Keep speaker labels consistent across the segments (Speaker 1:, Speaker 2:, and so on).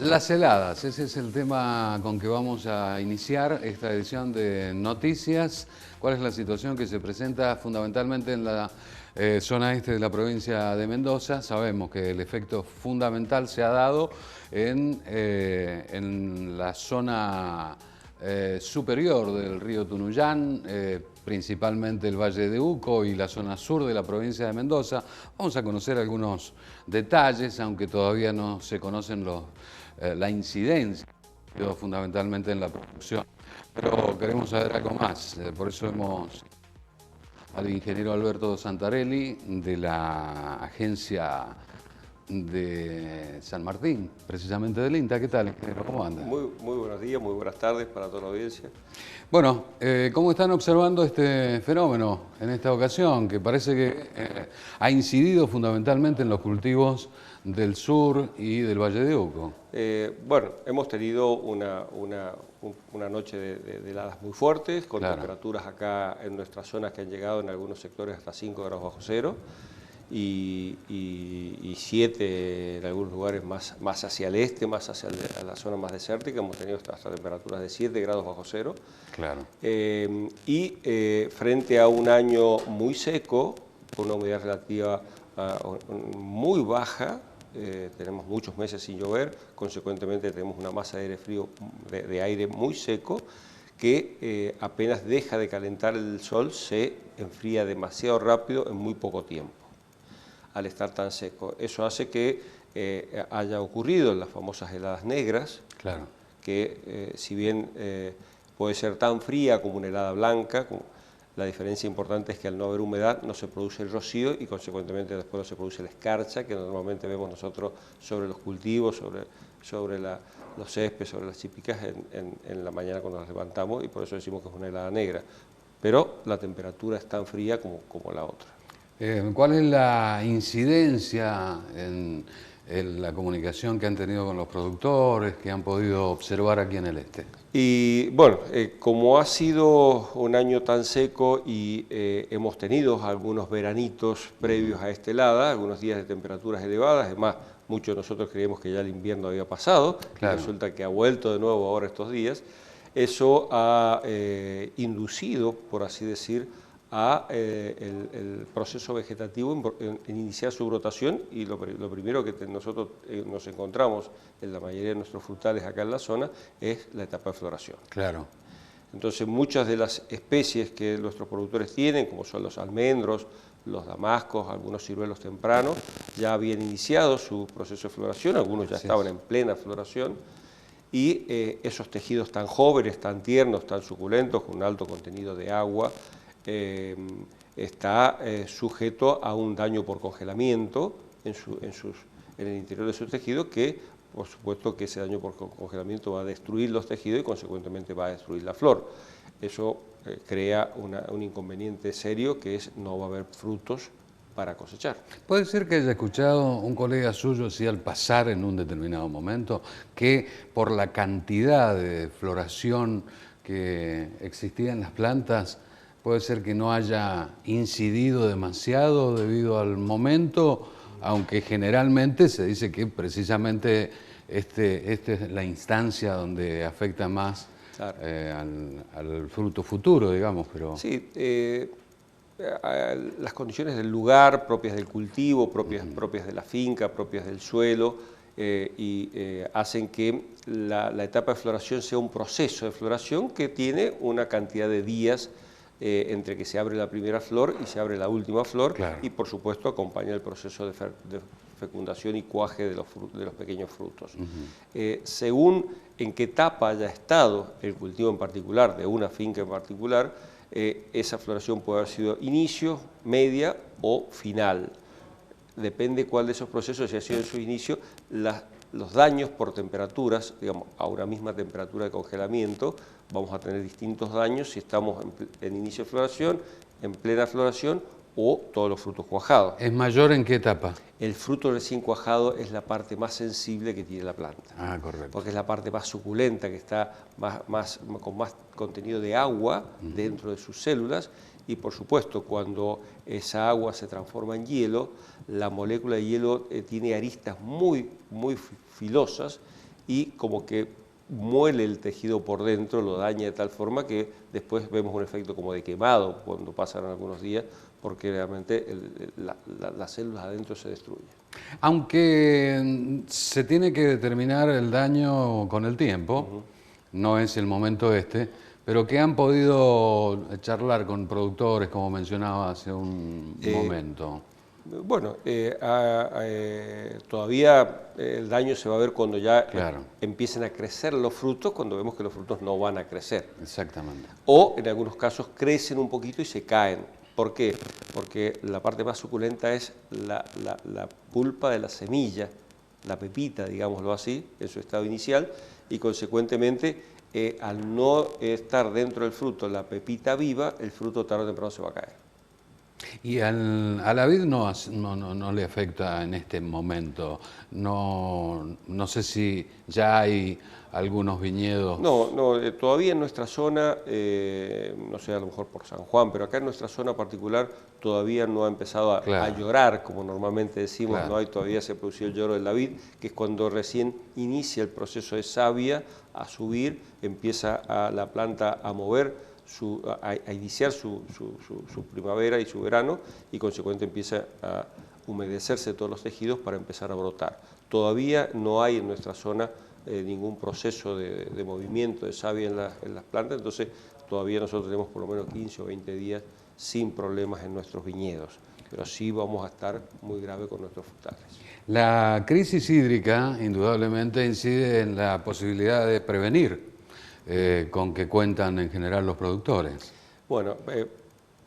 Speaker 1: Las heladas, ese es el tema con que vamos a iniciar esta edición de Noticias. ¿Cuál es la situación que se presenta fundamentalmente en la zona este de la provincia de Mendoza? Sabemos que el efecto fundamental se ha dado en la zona superior del río Tunuyán, principalmente el Valle de Uco y la zona sur de la provincia de Mendoza. Vamos a conocer algunos detalles, aunque todavía no se conocen la incidencia, fundamentalmente en la producción. Pero queremos saber algo más, por eso hemos al ingeniero Alberto Santarelli de la agencia de San Martín, precisamente del INTA. ¿Qué tal, ingeniero? ¿Cómo anda?
Speaker 2: Muy buenos días, muy buenas tardes para toda la audiencia.
Speaker 1: Bueno, ¿cómo están observando este fenómeno en esta ocasión? Que parece que ha incidido fundamentalmente en los cultivos del sur y del Valle de Uco.
Speaker 2: Bueno, hemos tenido una noche de heladas muy fuertes, con temperaturas acá en nuestras zonas que han llegado en algunos sectores hasta 5 grados bajo cero. Y 7 en algunos lugares más hacia el este, más hacia la zona más desértica, hemos tenido hasta temperaturas de 7 grados bajo cero.
Speaker 1: Claro.
Speaker 2: Frente a un año muy seco, con una humedad relativa muy baja, tenemos muchos meses sin llover, consecuentemente tenemos una masa de aire frío, de aire muy seco, que apenas deja de calentar el sol, se enfría demasiado rápido en muy poco tiempo, al estar tan seco. Eso hace que haya ocurrido las famosas heladas negras,
Speaker 1: claro,
Speaker 2: que si bien puede ser tan fría como una helada blanca, la diferencia importante es que al no haber humedad no se produce el rocío y consecuentemente después no se produce la escarcha que normalmente vemos nosotros sobre los cultivos, sobre los céspedes, sobre las chípicas en la mañana cuando nos levantamos, y por eso decimos que es una helada negra. Pero la temperatura es tan fría como la otra.
Speaker 1: ¿Cuál es la incidencia en la comunicación que han tenido con los productores, que han podido observar aquí en el este?
Speaker 2: Y bueno, como ha sido un año tan seco y hemos tenido algunos veranitos previos a esta helada, algunos días de temperaturas elevadas, además muchos de nosotros creíamos que ya el invierno había pasado, claro, y resulta que ha vuelto de nuevo ahora estos días, eso ha inducido, por así decir, a el proceso vegetativo en iniciar su brotación, y lo primero que nosotros nos encontramos en la mayoría de nuestros frutales acá en la zona es la etapa de floración.
Speaker 1: Claro.
Speaker 2: Entonces muchas de las especies que nuestros productores tienen, como son los almendros, los damascos, algunos ciruelos tempranos, ya habían iniciado su proceso de floración, algunos ya estaban en plena floración, y esos tejidos tan jóvenes, tan tiernos, tan suculentos, con un alto contenido de agua, está sujeto a un daño por congelamiento en el interior de su tejido, que por supuesto que ese daño por congelamiento va a destruir los tejidos y consecuentemente va a destruir la flor. Eso crea un inconveniente serio, que es no va a haber frutos para cosechar.
Speaker 1: Puede ser que haya escuchado un colega suyo, así al pasar en un determinado momento, que por la cantidad de floración que existía en las plantas, puede ser que no haya incidido demasiado debido al momento, aunque generalmente se dice que precisamente este es la instancia donde afecta más, claro, al fruto futuro, digamos. Pero
Speaker 2: sí, las condiciones del lugar, propias del cultivo, propias de la finca, propias del suelo, hacen que la etapa de floración sea un proceso de floración que tiene una cantidad de días entre que se abre la primera flor y se abre la última flor, claro, y por supuesto acompaña el proceso de fecundación y cuaje de los pequeños frutos. Según en qué etapa haya estado el cultivo en particular, de una finca en particular, esa floración puede haber sido inicio, media o final. Depende cuál de esos procesos haya sido en su inicio, los daños por temperaturas, digamos, a una misma temperatura de congelamiento, vamos a tener distintos daños si estamos en inicio de floración, en plena floración o todos los frutos cuajados.
Speaker 1: ¿Es mayor en qué etapa?
Speaker 2: El fruto recién cuajado es la parte más sensible que tiene la planta.
Speaker 1: Ah, correcto.
Speaker 2: Porque es la parte más suculenta, que está con más contenido de agua dentro de sus células, y por supuesto cuando esa agua se transforma en hielo, la molécula de hielo tiene aristas muy filosas, y como que muele el tejido por dentro, lo daña de tal forma que después vemos un efecto como de quemado cuando pasan algunos días, porque realmente las células adentro se destruyen.
Speaker 1: Aunque se tiene que determinar el daño con el tiempo, no es el momento este, pero que han podido charlar con productores, como mencionaba hace un momento.
Speaker 2: Bueno, todavía el daño se va a ver cuando ya empiecen a crecer los frutos, cuando vemos que los frutos no van a crecer.
Speaker 1: Exactamente.
Speaker 2: O en algunos casos crecen un poquito y se caen. ¿Por qué? Porque la parte más suculenta es la pulpa de la semilla, la pepita, digámoslo así, en su estado inicial, y consecuentemente al no estar dentro del fruto la pepita viva, el fruto tarde o temprano se va a caer.
Speaker 1: Y a la vid no le afecta en este momento. No sé si ya hay algunos viñedos.
Speaker 2: No, todavía en nuestra zona, no sé, a lo mejor por San Juan, pero acá en nuestra zona particular todavía no ha empezado a llorar, como normalmente decimos, no hay todavía se producido el lloro de la vid, que es cuando recién inicia el proceso de savia a subir, empieza la planta a mover, a iniciar su primavera y su verano, y consecuentemente empieza a humedecerse todos los tejidos para empezar a brotar. Todavía no hay en nuestra zona ningún proceso de movimiento de savia en las plantas, entonces todavía nosotros tenemos por lo menos 15 o 20 días sin problemas en nuestros viñedos, pero sí vamos a estar muy grave con nuestros frutales.
Speaker 1: La crisis hídrica indudablemente incide en la posibilidad de prevenir con que cuentan en general los productores.
Speaker 2: Bueno,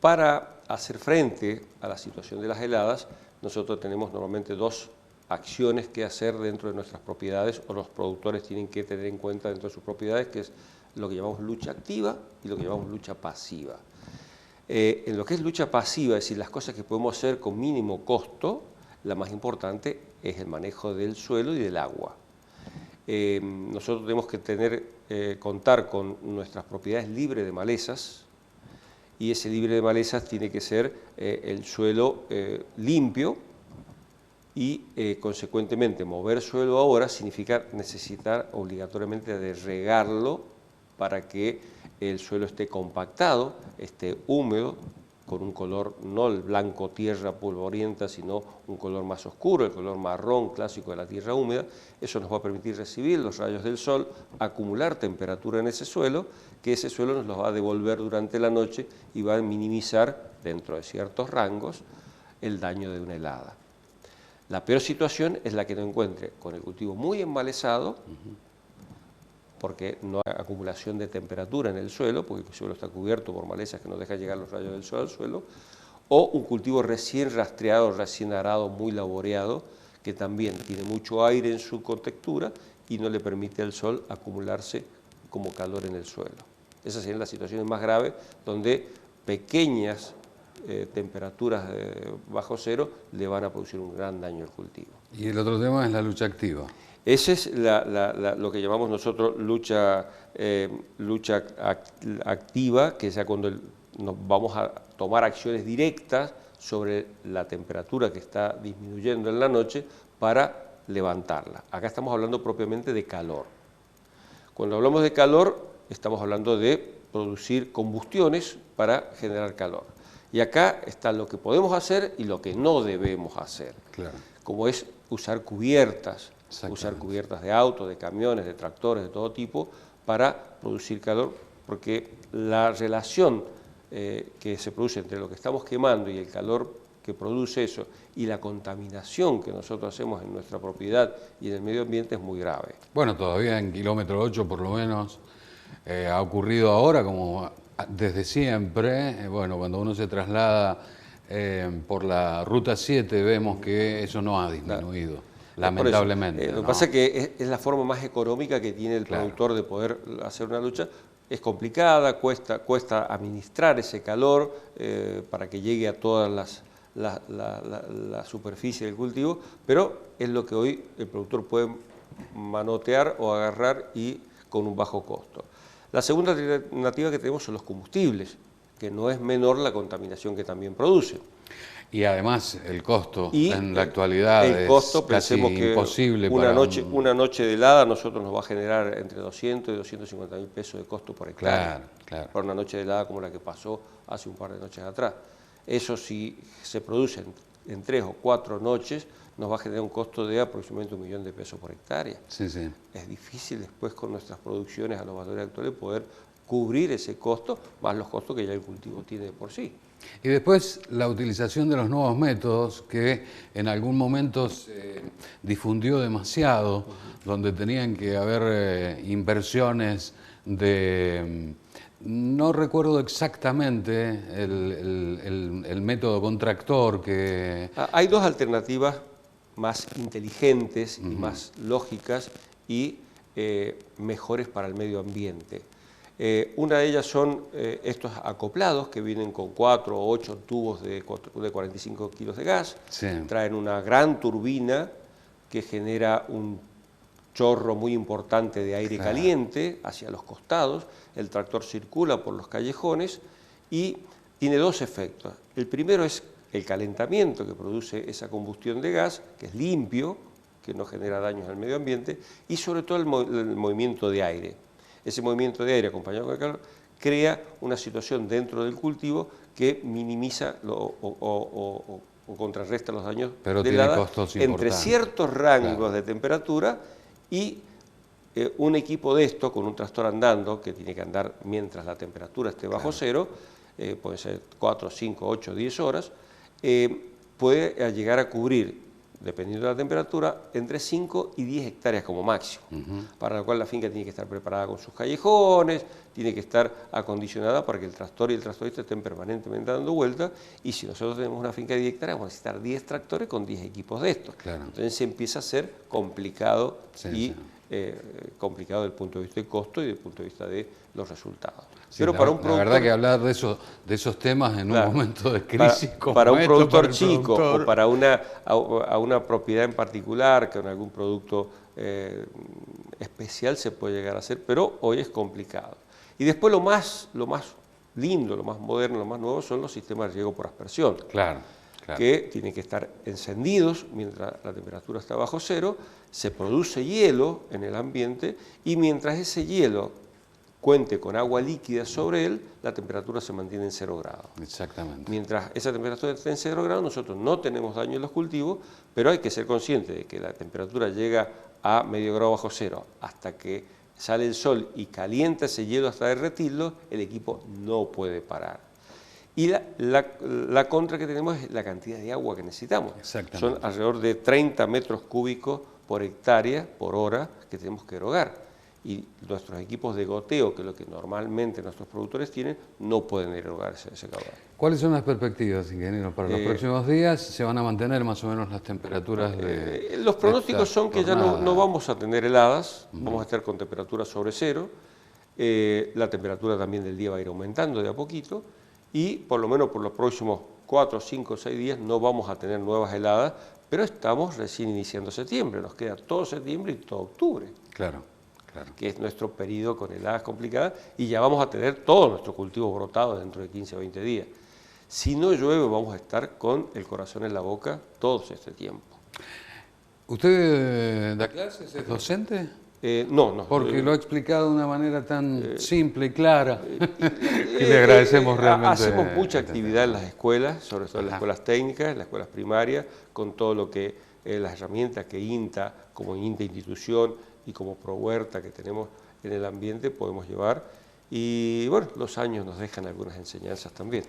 Speaker 2: para hacer frente a la situación de las heladas, nosotros tenemos normalmente dos acciones que hacer dentro de nuestras propiedades, o los productores tienen que tener en cuenta dentro de sus propiedades, que es lo que llamamos lucha activa y lo que llamamos lucha pasiva. En lo que es lucha pasiva, es decir, las cosas que podemos hacer con mínimo costo, la más importante es el manejo del suelo y del agua. Nosotros tenemos que contar con nuestras propiedades libres de malezas, y ese libre de malezas tiene que ser el suelo limpio, y consecuentemente mover suelo ahora significa necesitar obligatoriamente de regarlo para que el suelo esté compactado, esté húmedo, con un color no el blanco tierra polvorienta, sino un color más oscuro, el color marrón clásico de la tierra húmeda. Eso nos va a permitir recibir los rayos del sol, acumular temperatura en ese suelo, que ese suelo nos los va a devolver durante la noche y va a minimizar, dentro de ciertos rangos, el daño de una helada. La peor situación es la que no encuentre con el cultivo muy emmalezado, porque no hay acumulación de temperatura en el suelo, porque el suelo está cubierto por malezas que no dejan llegar los rayos del sol al suelo, o un cultivo recién rastreado, recién arado, muy laboreado, que también tiene mucho aire en su contextura y no le permite al sol acumularse como calor en el suelo. Esas serían las situaciones más graves, donde pequeñas temperaturas bajo cero le van a producir un gran daño al cultivo.
Speaker 1: Y el otro tema es la lucha activa.
Speaker 2: Esa es lo que llamamos nosotros lucha activa, que es cuando nos vamos a tomar acciones directas sobre la temperatura que está disminuyendo en la noche para levantarla. Acá estamos hablando propiamente de calor. Cuando hablamos de calor, estamos hablando de producir combustiones para generar calor. Y acá está lo que podemos hacer y lo que no debemos hacer, como es usar cubiertas de autos, de camiones, de tractores, de todo tipo, para producir calor, porque la relación que se produce entre lo que estamos quemando y el calor que produce eso, y la contaminación que nosotros hacemos en nuestra propiedad y en el medio ambiente es muy grave.
Speaker 1: Bueno, todavía en kilómetro 8 por lo menos ha ocurrido ahora, como desde siempre, bueno, cuando uno se traslada por la ruta 7 vemos que eso no ha disminuido. Lamentablemente.
Speaker 2: Lo que pasa es que es la forma más económica que tiene el productor de poder hacer una lucha. Es complicada, cuesta administrar ese calor para que llegue a todas la superficie del cultivo, pero es lo que hoy el productor puede manotear o agarrar y con un bajo costo. La segunda alternativa que tenemos son los combustibles, que no es menor la contaminación que también producen.
Speaker 1: Y además el costo
Speaker 2: Y
Speaker 1: en la actualidad
Speaker 2: el costo,
Speaker 1: es casi
Speaker 2: pensemos que
Speaker 1: imposible
Speaker 2: una noche de helada a nosotros nos va a generar entre 200 y 250 mil pesos de costo por hectárea.
Speaker 1: Claro, claro.
Speaker 2: Por una noche de helada como la que pasó hace un par de noches atrás. Eso si se produce en 3 o 4 noches, nos va a generar un costo de aproximadamente 1 millón de pesos por hectárea.
Speaker 1: Sí, sí.
Speaker 2: Es difícil después con nuestras producciones a los valores actuales poder cubrir ese costo, más los costos que ya el cultivo tiene de por sí.
Speaker 1: Y después la utilización de los nuevos métodos que en algún momento se difundió demasiado, donde tenían que haber inversiones de... No recuerdo exactamente el método con tractor que...
Speaker 2: Hay dos alternativas más inteligentes y más lógicas y mejores para el medio ambiente. Una de ellas son estos acoplados que vienen con 4 o 8 tubos de 45 kilos de gas,
Speaker 1: Sí.
Speaker 2: traen una gran turbina que genera un chorro muy importante de aire caliente hacia los costados, el tractor circula por los callejones y tiene dos efectos. El primero es el calentamiento que produce esa combustión de gas, que es limpio, que no genera daños al medio ambiente, y sobre todo el movimiento de aire. Ese movimiento de aire acompañado con el calor crea una situación dentro del cultivo que minimiza o contrarresta los daños
Speaker 1: Pero
Speaker 2: de
Speaker 1: tiene
Speaker 2: helada
Speaker 1: costos
Speaker 2: entre
Speaker 1: importantes.
Speaker 2: ciertos rangos de temperatura y un equipo de esto con un tractor andando, que tiene que andar mientras la temperatura esté bajo cero, puede ser 4, 5, 8, 10 horas, puede llegar a cubrir, dependiendo de la temperatura, entre 5 y 10 hectáreas como máximo, para lo cual la finca tiene que estar preparada con sus callejones, tiene que estar acondicionada para que el tractor y el tractorista estén permanentemente dando vueltas, y si nosotros tenemos una finca de 10 hectáreas, vamos a necesitar 10 tractores con 10 equipos de estos.
Speaker 1: Claro.
Speaker 2: Entonces se empieza a ser complicado complicado desde el punto de vista del costo y desde el punto de vista de los resultados.
Speaker 1: Sí,
Speaker 2: pero para un productor,
Speaker 1: la verdad que hablar de esos temas en un momento de crisis como
Speaker 2: para un
Speaker 1: esto,
Speaker 2: productor
Speaker 1: para el
Speaker 2: chico
Speaker 1: productor,
Speaker 2: o para una propiedad en particular, con algún producto especial se puede llegar a hacer, pero hoy es complicado. Y después lo más lindo, lo más moderno, lo más nuevo son los sistemas de riego por aspersión.
Speaker 1: Claro.
Speaker 2: Que tienen que estar encendidos mientras la temperatura está bajo cero, se produce hielo en el ambiente y mientras ese hielo cuente con agua líquida sobre él, la temperatura se mantiene en 0 grados.
Speaker 1: Exactamente.
Speaker 2: Mientras esa temperatura esté en 0 grados, nosotros no tenemos daño en los cultivos, pero hay que ser consciente de que la temperatura llega a medio grado bajo cero hasta que sale el sol y calienta ese hielo hasta derretirlo, el equipo no puede parar. Y la contra que tenemos es la cantidad de agua que necesitamos. Son alrededor de 30 metros cúbicos por hectárea, por hora, que tenemos que erogar. Y nuestros equipos de goteo, que es lo que normalmente nuestros productores tienen, no pueden erogar ese caudal.
Speaker 1: ¿Cuáles son las perspectivas, ingeniero, para los próximos días? ¿Se van a mantener más o menos las temperaturas de
Speaker 2: los pronósticos son que ya no vamos a tener heladas, vamos a estar con temperaturas sobre cero, la temperatura también del día va a ir aumentando de a poquito, y por lo menos por los próximos 4, 5, 6 días no vamos a tener nuevas heladas, pero estamos recién iniciando septiembre, nos queda todo septiembre y todo octubre.
Speaker 1: Claro.
Speaker 2: Que es nuestro periodo con heladas complicadas, y ya vamos a tener todo nuestro cultivo brotado dentro de 15 o 20 días. Si no llueve, vamos a estar con el corazón en la boca todo este tiempo.
Speaker 1: ¿Usted da clases? ¿Es docente?
Speaker 2: No.
Speaker 1: Porque lo ha explicado de una manera tan simple y clara que le agradecemos realmente.
Speaker 2: Hacemos mucha actividad en las escuelas, sobre todo en las escuelas técnicas, en las escuelas primarias, con todo lo que las herramientas que INTA, como INTA institución y como ProHuerta que tenemos en el ambiente, podemos llevar. Y bueno, los años nos dejan algunas enseñanzas también.